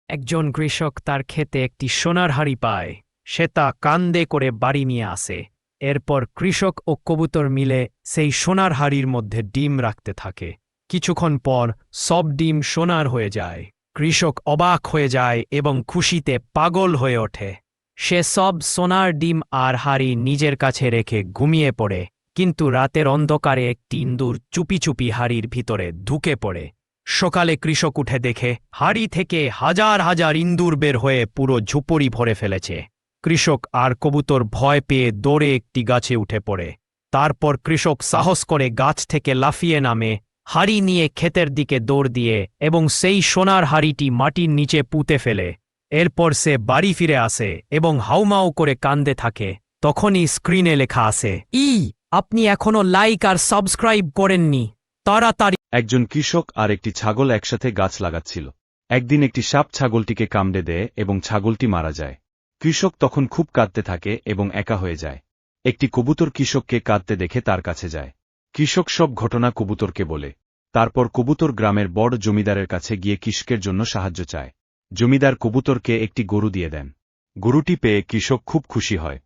একজন কৃষক তার ক্ষেতে একটি সোনার হাঁড়ি পায়। সে তা কান্দে করে বাড়ি নিয়ে আসে। এরপর কৃষক ও কবুতর মিলে সেই সোনার হাঁড়ির মধ্যে ডিম রাখতে থাকে। কিছুক্ষণ পর সব ডিম সোনার হয়ে যায়। কৃষক অবাক হয়ে যায় এবং খুশিতে পাগল হয়ে ওঠে। সে সব সোনার ডিম আর হাঁড়ি নিজের কাছে রেখে ঘুমিয়ে পড়ে। কিন্তু রাতের অন্ধকারে একটি ইঁদুর চুপি চুপি হাঁড়ির ভিতরে ঢুকে পড়ে। সকালে কৃষক উঠে দেখে হাঁড়ি থেকে হাজার হাজার ইঁদুর বের হয়ে পুরো ঝুপড়ি ভরে ফেলেছে। কৃষক আর কবুতর ভয় পেয়ে দৌড়ে একটি গাছে উঠে পড়ে। তারপর কৃষক সাহস করে গাছ থেকে লাফিয়ে নামে, হাঁড়ি নিয়ে ক্ষেতের দিকে দৌড় দিয়ে এবং সেই সোনার হাঁড়িটি মাটির নিচে পুঁতে ফেলে। এরপর সে বাড়ি ফিরে আসে এবং হাউমাউ করে কান্দে থাকে। তখনই স্ক্রিনে লেখা আসে, আপনি এখনো লাইক আর সাবস্ক্রাইব করেননি, তাড়াতাড়ি। একজন কৃষক আর একটি ছাগল একসাথে গাছ লাগাচ্ছিল। একদিন একটি সাপ ছাগলটিকে কামড়ে দেয় এবং ছাগলটি মারা যায়। কৃষক তখন খুব কাঁদতে থাকে এবং একা হয়ে যায়। একটি কবুতর কৃষককে কাঁদতে দেখে তার কাছে যায়। কৃষক সব ঘটনা কবুতরকে বলে। তারপর কবুতর গ্রামের বড় জমিদারের কাছে গিয়ে কৃষকের জন্য সাহায্য চায়। জমিদার কবুতরকে একটি গরু দিয়ে দেন। গরুটি পেয়ে কৃষক খুব খুশি হয়।